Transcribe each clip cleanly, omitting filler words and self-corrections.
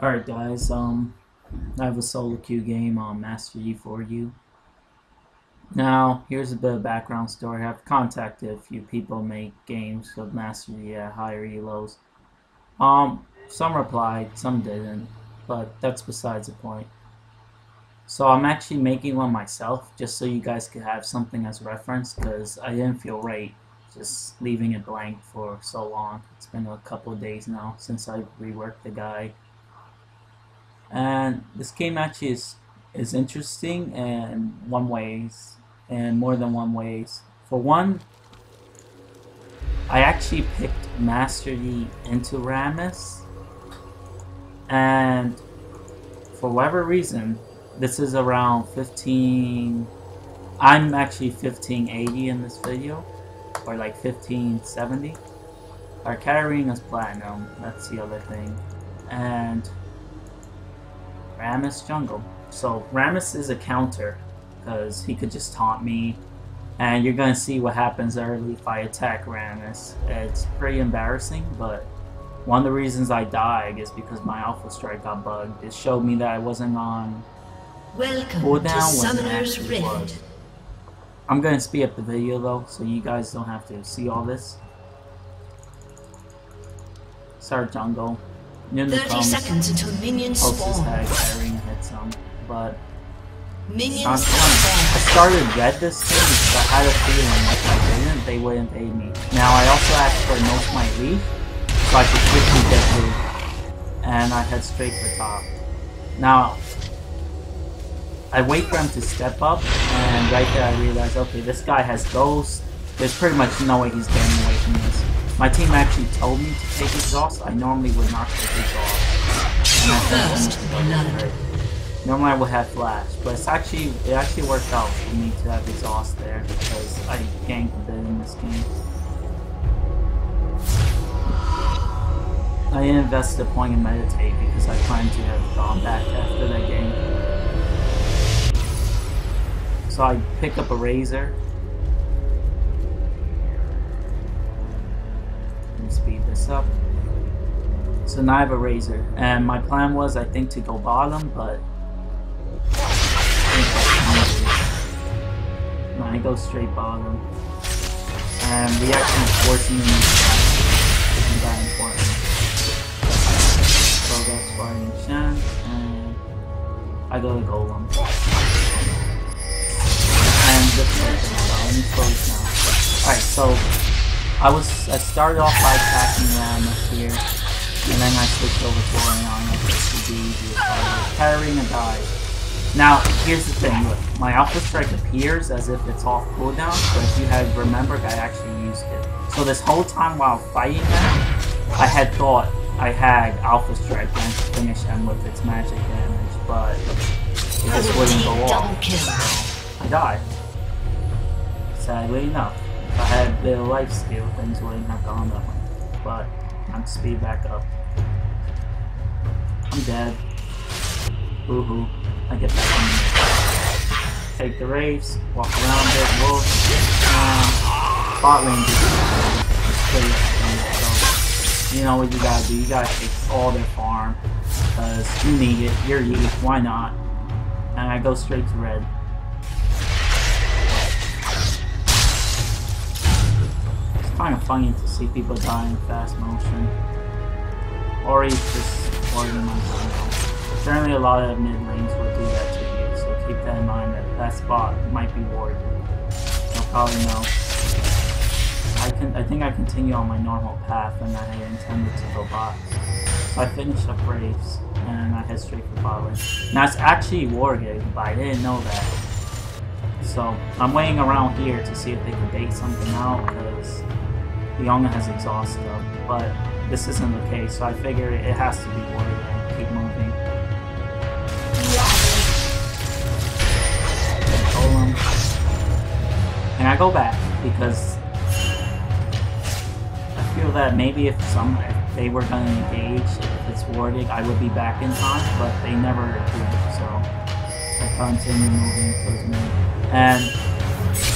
Alright guys, I have a SoloQueue game on Master Yi for you. Now, here's a bit of background story. I've contacted a few people make games of Master Yi at higher elos. Some replied, some didn't, but that's besides the point. So I'm actually making one myself, just so you guys could have something as reference, because I didn't feel right just leaving it blank for so long. It's been a couple of days now since I reworked the guide. And this game actually is interesting in one ways, and more than one ways. For one, I actually picked Master Yi into Rammus, and for whatever reason, this is around 15. I'm actually 1580 in this video, or like 1570. Our carrying is platinum. That's the other thing, and Rammus jungle. So Rammus is a counter because he could just taunt me, and you're gonna see what happens early if I attack Rammus. It's pretty embarrassing, but one of the reasons I died is because my Alpha Strike got bugged. It showed me that I wasn't on Welcome to Summoner's Rift. I'm gonna speed up the video though, so you guys don't have to see all this. Start jungle. 30 seconds until minions spawn. Carrying hit some, but Minions I spawn. started red this game because I had a feeling if I didn't, they wouldn't pay me. Now I also asked for no smite leaf, so I could quickly get through, and I head straight for top. Now I wait for him to step up, and right there I realize, okay, this guy has ghost. There's pretty much no way he's getting away from this. My team actually told me to take exhaust. I normally would not take exhaust. And I normally I would have flash, but it actually worked out for me to have exhaust there because I ganked a bit in this game. I didn't invest a point in meditate because I planned to have gone back after that game. So I pick up a razor. Speed this up. So now I have a razor, and my plan was I think to go bottom, but no, I go straight bottom, and reaction is forcing me to isn't that important. So that's fighting Shan, and I go to Golem, and this let me close now. Alright, so I started off by attacking Rammus here, and then I switched over to Oriana to be easier target. Carrying a dive. Now, here's the thing, look, my Alpha Strike appears as if it's off cooldown, but if you had remembered, I actually used it. So this whole time while fighting them, I had thought I had Alpha Strike and finish him with its magic damage, but it just wouldn't go off. I died. Sadly enough. If I had a bit of life steal, things wouldn't have gone that way. But I'm speed back up. I'm dead. Woohoo. I get back in there. Take the race, walk around it, wolf, and bot lane is pretty. So, you know what you gotta do. You gotta take all their farm. Because you need it. You're you. Why not? And I go straight to red. Kind of funny to see people die in fast motion, or he's just warding my jungle. Certainly a lot of mid lanes will do that to you, so keep that in mind that that spot might be warded. You'll probably know. I think I continue on my normal path and I had intended to go bot. So I finished up Braves and I head straight for bot lane. Now it's actually warded, but I didn't know that. So I'm waiting around here to see if they can bait something out because Leona has exhaust up, but this isn't the case, so I figured it has to be warded and keep moving. Golem. And I go back because I feel that maybe if they were going to engage, if it's warded, I would be back in time, but they never do, so I continue moving towards me. And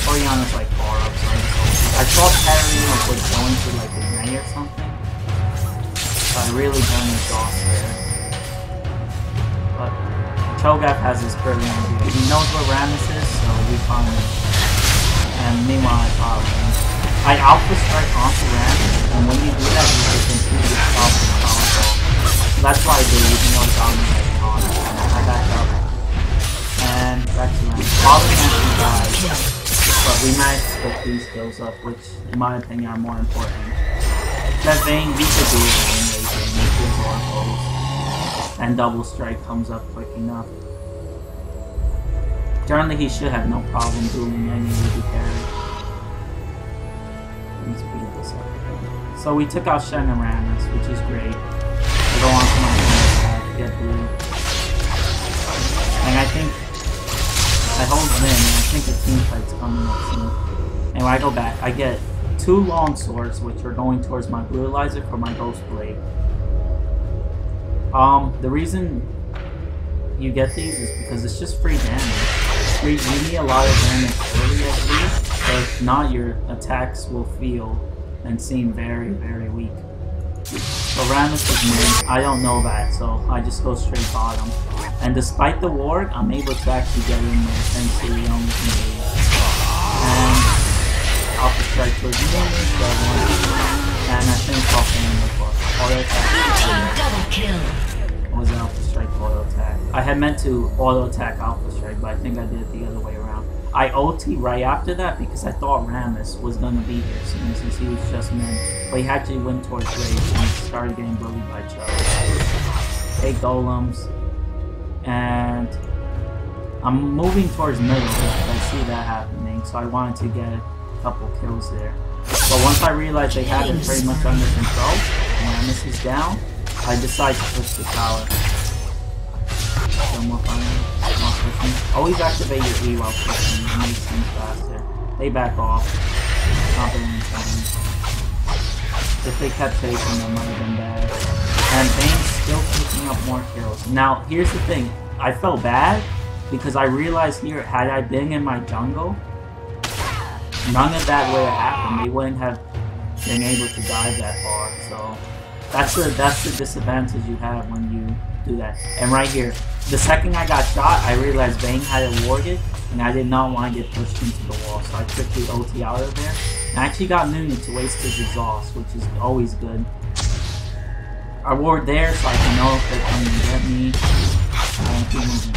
Oriana's like far up, so I thought Katarina was going to like ignite or something, so I really don't exhaust there. Cho'Gath has this brilliant idea. He knows where Rammus is, so we find him. And meanwhile, I Alpha Strike onto Rammus, and when you do that, you can completely stop the power ball. So that's why I do, even though it's dominating on. I back up. And back to Rammus. Father actually died, but we managed to pick these kills up, which, in my opinion, are more important. That Vayne, we could do it anyway, make his oracles. And double strike comes up quick enough. Generally, he should have no problem dueling any easy carry. Let's speed this up again. So we took out Shen and Rammus, which is great. I go on to my attack, get blue. And I think I hold Lin, and I think the team fight's coming up soon. Anyway, I go back. I get 2 long swords, which are going towards my brutalizer for my ghost blade. The reason you get these is because it's just free damage. You need a lot of damage early at least, but if not, your attacks will feel and seem very, very weak. So Rammus is mid. I don't know that, so I just go straight bottom. And despite the ward, I'm able to actually get in there thanks to the only engage. And Alpha Strike towards me, and I think I'll finish the book. Auto attack. Double kill. What was Alpha Strike auto attack? I had meant to auto attack Alpha Strike, but I think I did it the other way around. I OT right after that because I thought Rammus was gonna be here soon since he was just mid. But he actually went towards Rage and started getting bullied by Cho. Take golems. And I'm moving towards middle because I see that happening, so I wanted to get a couple kills there. But once I realized they had it pretty much under control, and Rammus is down, I decide to push the tower. Still more fire, more pushing. Always activate your E while pushing, it makes things faster. They back off. Not doing anything. If they kept chasing them, might have been bad. And Vayne's still picking up more kills. Now, here's the thing. I felt bad because I realized here, had I been in my jungle, none of that would have happened. They wouldn't have been able to dive that far. So that's the disadvantage you have when you do that. And right here, the second I got shot, I realized Vayne had it warded, and I did not want to get pushed into the wall. So I quickly OT out of there. And I actually got Nunu to waste his exhaust, which is always good. I ward there so I can know if they're coming to get me.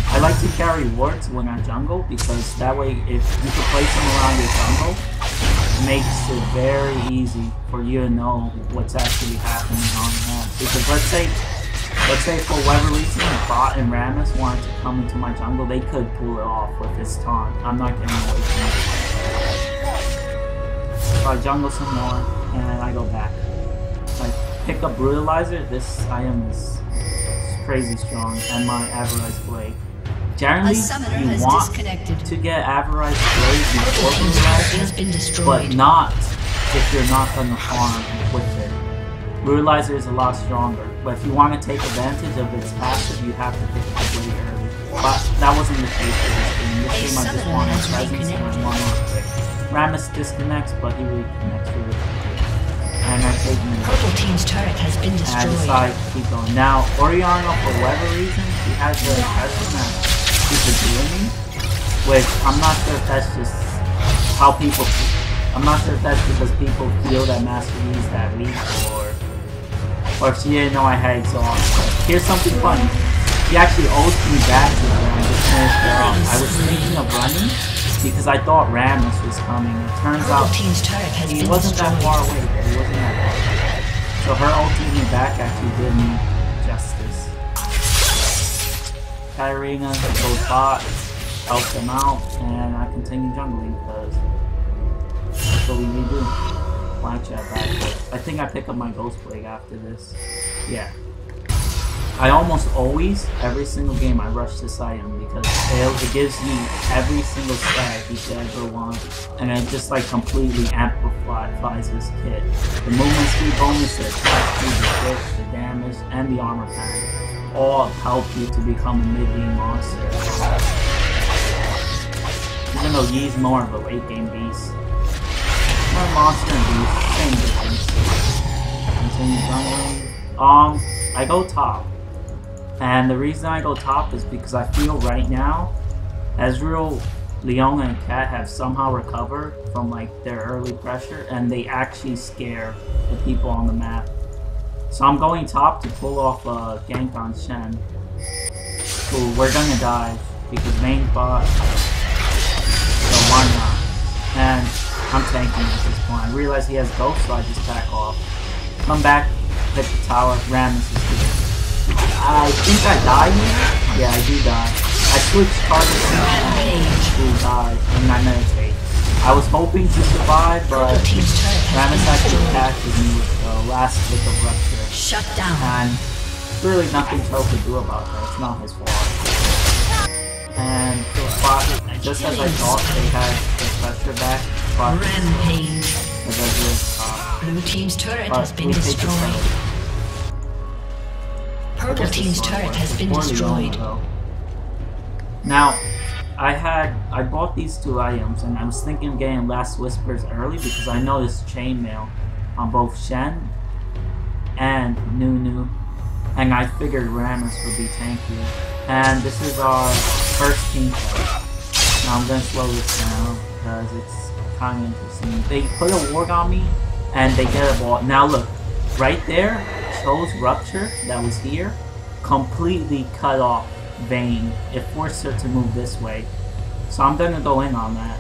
I like to carry wards when I jungle because that way if you can place them around your jungle, it makes it very easy for you to know what's actually happening on that. Because let's say for whatever reason Bot and Rammus wanted to come into my jungle, they could pull it off with this taunt. I'm not getting away from it. So I jungle some more and I go back. Pick up Brutalizer, this item is crazy strong, and my Avarice Blade. Generally, you want to get Avarice Blade before Brutalizer, but not if you're not going to farm with it. Brutalizer is a lot stronger, but if you want to take advantage of its passive, you have to pick up the Blade early. But that wasn't the case for this game. This game I just wanted presence and I wanted to pick. Rammus disconnects, but he reconnects really quickly. And I take him. Purple team's turret has been destroyed. And I decide to keep going. Now, Oriana, for whatever reason, she has the impression that she's doing me, which I'm not sure if that's just how people. I'm not sure if that's because people feel that Master Yi is that weak, or if she didn't know I had exhaust. Here's something funny. She actually owes me back to her and I just finished her off. I was thinking of running because I thought Rammus was coming. It turns out he wasn't that far away, but he wasn't that far away. So her ulting me back actually did me justice. Katarina goes bot, helps them out, and I continue jungling because that's what we need to do. Well, actually, I think I pick up my Ghost Blade after this. Yeah. I almost always, every single game, I rush this item because it gives you every single stat you could ever want, and it just like completely amplifies this kit. The movement speed bonus, the attack speed, the hit, the damage, and the armor pack all help you to become a mid-game monster. Even though Yi's more of a late-game beast. More monster and beast, same difference. Continue jungling. I go top. And the reason I go top is because I feel right now, Ezreal, Leona, and Cat have somehow recovered from like their early pressure, and they actually scare the people on the map. So I'm going top to pull off a gank on Shen. Ooh, we're gonna dive because main bot. So why not? And I'm tanking at this point. I realize he has ghost, so I just back off. Come back, hit the tower. Rammus is here. I think I die here. Yeah, I do die. I switched targets to die, and I meditate. I was hoping to survive, but Rammus actually attacked me with the last click of Rupture. Shut down. And really nothing Cho could do about that. It's not his fault. And just as I thought, they had the pressure back. But Rampage. Blue team's turret has been destroyed. Purple team's turret has been destroyed. Now, I bought these 2 items, and I was thinking of getting Last Whispers early because I noticed chainmail on both Shen and Nunu, and I figured Rammus would be tankier. And this is our first team fight. Now I'm gonna slow this down because it's kind of interesting. They put a ward on me, and they get a ball. Now look, right there, Cho's Rupture that was here completely cut off Vayne. It forced her to move this way. So I'm gonna go in on that.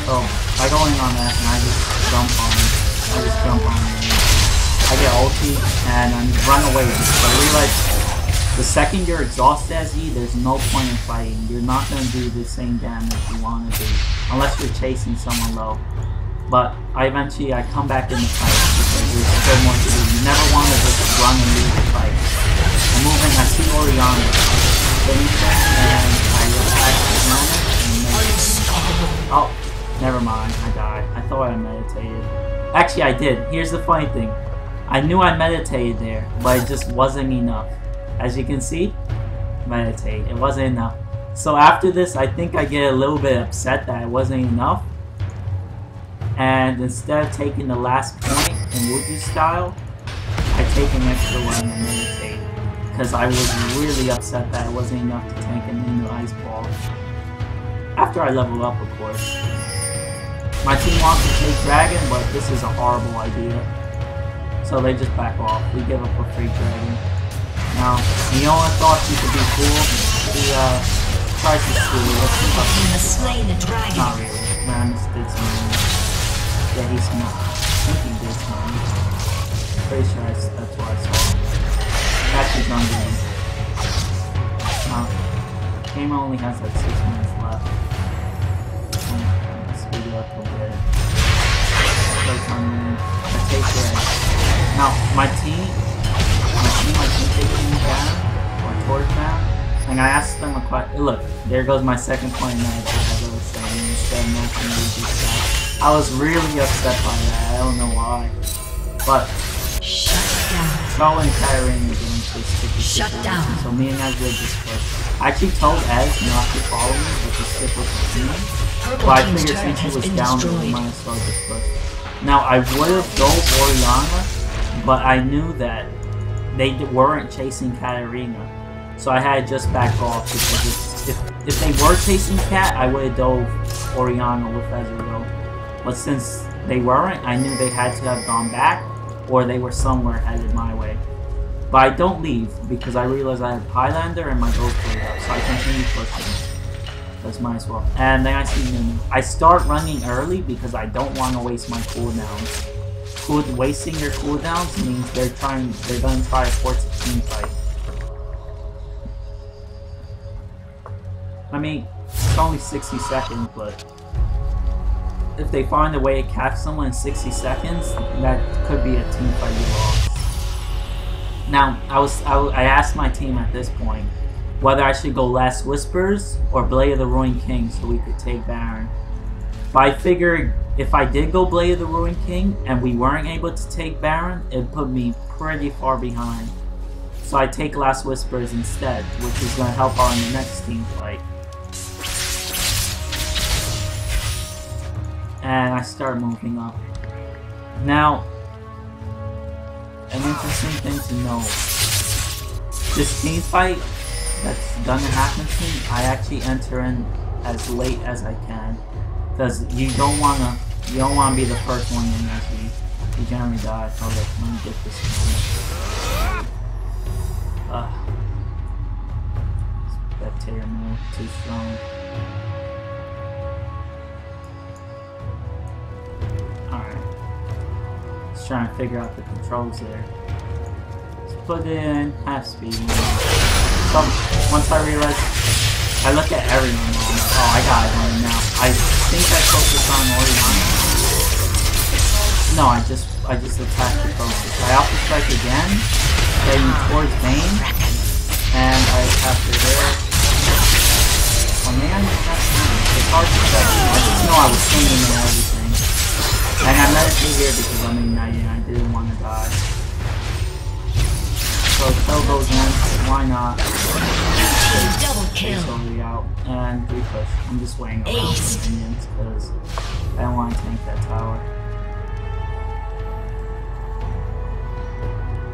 So I go in on that and I just jump on it. I get ulti and I run away because I realize the second you're exhausted as E, there's no point in fighting. You're not gonna do the same damage you wanna do unless you're chasing someone low. But I come back in the fight because there's still more to do. You never want to just run and lose the fight. I'm moving, I see Oriana finishing, and I attack the moment. Oh, never mind, I died. I thought I meditated. Actually, I did. Here's the funny thing. I knew I meditated there, but it just wasn't enough. As you can see, meditate. It wasn't enough. So after this, I think I get a little bit upset that it wasn't enough. And instead of taking the last point in Wuju style, I take an extra one and meditate. Because I was really upset that it wasn't enough to tank a Nunu Ice Ball. After I level up, of course. My team wants to take Dragon, but this is a horrible idea. So they just back off. We give up a free Dragon. Now, Leona thought she could be cool. She tries to steal it. Not really. Rammus did something. Yeah, he's not. I think he did something. Pretty sure that's what I saw. Actually, done game. Now, game only has like 6 minutes left. Speed it up a bit. I take red. Now, my team taking me down, or towards down, and I asked them a question. Look, there goes my second point match, as I was saying, instead of making me do that. I was really upset by that, I don't know why. But shut down. Cho and Kyrie are going to stick with shut down. So me and Ez did this push. I actually told Ez not to follow me, but to stick with the team. But I figured since he was down there, we might as well just push. Now I would have gone Oriana, but I knew that they weren't chasing Katarina. So I had just backed off because if they were chasing Cat, I would have dove Oriana with Ezreal. But since they weren't, I knew they had to have gone back, or they were somewhere headed my way. But I don't leave, because I realized I had Highlander and my Ghost played up, so I continue pushing. That's might as well. And then I see Nunu. I start running early because I don't want to waste my cooldowns. Wasting your cooldowns means they're gonna try to force a team fight. I mean, it's only 60 seconds, but if they find a way to catch someone in 60 seconds, that could be a team fight you lost. Now, I asked my team at this point whether I should go Last Whispers or Blade of the Ruined King so we could take Baron. But I figured if I did go Blade of the Ruined King and we weren't able to take Baron, it'd put me pretty far behind. So I take Last Whispers instead, which is going to help out in the next team fight. And I start moving up. Now, an interesting thing to know This team fight that's gonna happen to me, I actually enter in as late as I can, because you don't wanna be the first one in as you generally die. Oh, look, let me get this one. Spectator move, too strong. Alright. Just trying to figure out the controls there. Let's put it in half speed. So, once I realize, I look at everyone and I'm like, oh, I got it on now. I think I focused on Oriana. No, I just attacked the closest. I alpha strike again, heading towards Vayne, and I attacked her there. Oh man, it's hard to say. I just know I was swinging and everything. And I meditate here because I'm igniting, I didn't want to die. So kill goes in, why not? Double kill. Out and repush. I'm just waiting around for minions because I don't want to tank that tower.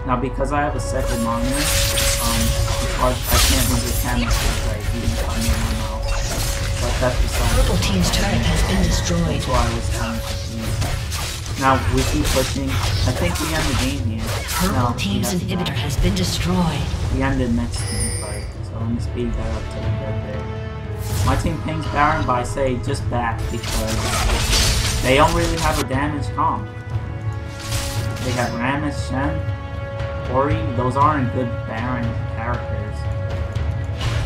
Now because I have a second monitor, it's hard, I can't use the camera because I even come near my mouse. But that's beside Purple team's turret has been destroyed. That's why I was kind of confused. Now we keep pushing. I think we end the game here. Purple team's inhibitor has been destroyed. We ended next team fight, so let me speed that up till we get there. My team pings Baron, but I say just back because they don't really have a damage comp. They have Rammus, Shen, Ori. Those aren't good Baron characters.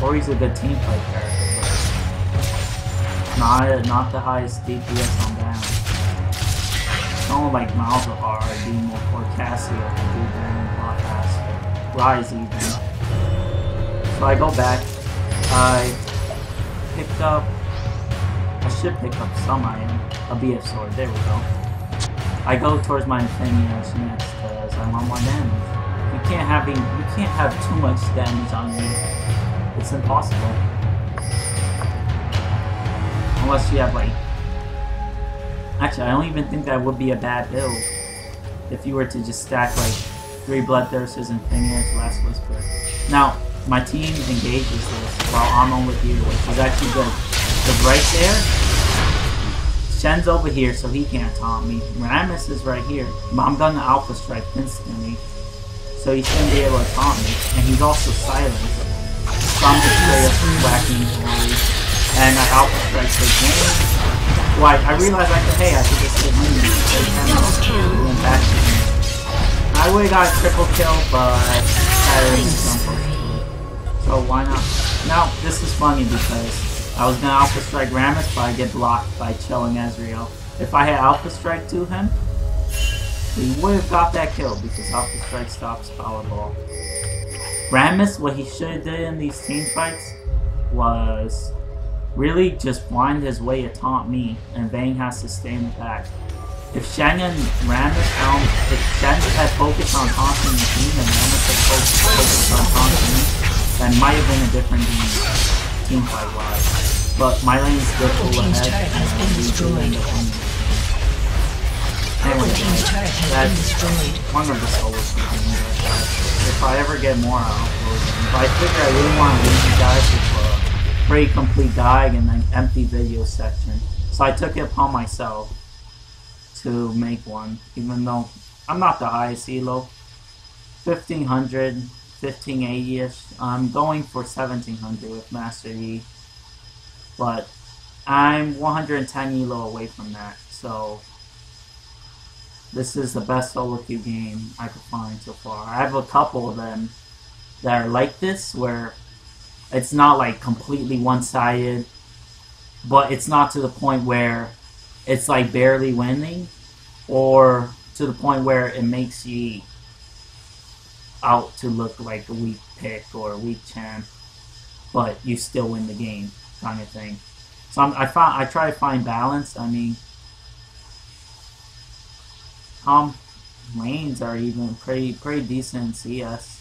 Ori's a good team fight character, but not the highest DPS on Baron. Someone like Malzahar or Demo or Cassio can do Baron a lot faster. Rise even. So I go back. I should pick up some item. A BF sword, there we go. I go towards my Infinity Edge next because I want more damage. You can't have too much damage on me. It's impossible. Unless you have like... Actually, I don't even think that would be a bad build. If you were to just stack like 3 Bloodthirsters and Infinity Edge, Last Whisper. Now, my team engages this while I'm on with you, which is actually good. Because right there, Shen's over here, so he can't taunt me. Rammus is right here, but I'm gonna Alpha Strike instantly, so he shouldn't be able to taunt me. And he's also silent, so I'm just straight up whacking Ori. And I Alpha Strike the game. Well, I realized I could just hit me and went back to him. I would've got a triple kill, but I didn't jump. So why not? Now, this is funny because I was gonna Alpha Strike Rammus, but I get blocked by chilling Ezreal. If I had Alpha Strike to him, he would have got that kill because Alpha Strike stops Powerball. Rammus, what he should have did in these team fights was really just wind his way to taunt me, and Vayne has to stay in the back. If Shen and Rammus, if Shen had focused on taunting the team and Rammus had focused on taunting me, that might have been a different game, team fight wise. But my lane's good full ahead, has been destroyed. Anyway, team's turret has been destroyed. One of the SoloQueue games. If I ever get more, I'll upload them. But I figure I really want to leave you guys with a pretty complete guide and an empty video section. So I took it upon myself to make one, even though I'm not the highest elo. 1500. 1580-ish. I'm going for 1700 with Master E, but I'm 110 elo away from that, so this is the best SoloQueue game I could find so far. I have a couple of them that are like this, where it's not like completely one-sided, but it's not to the point where it's like barely winning, or to the point where it makes you out to look like a weak pick or a weak champ, but you still win the game, kind of thing. So I try to find balance. I mean, lanes are even pretty decent in CS.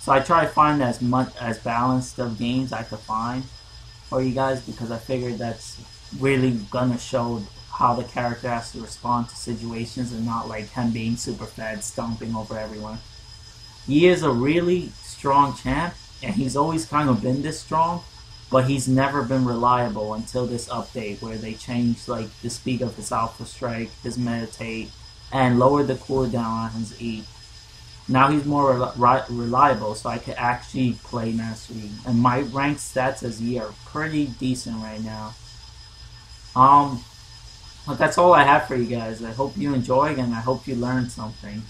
So I try to find as balanced of games I could find for you guys, because I figured that's really gonna show how the character has to respond to situations and not like him being super fed, stomping over everyone. He is a really strong champ, and he's always kind of been this strong, but he's never been reliable until this update where they changed like the speed of his Alpha Strike, his Meditate, and lowered the cooldown on his E. Now he's more reliable, so I could actually play Mastery. And my ranked stats as E are pretty decent right now. But that's all I have for you guys. I hope you enjoyed, and I hope you learned something.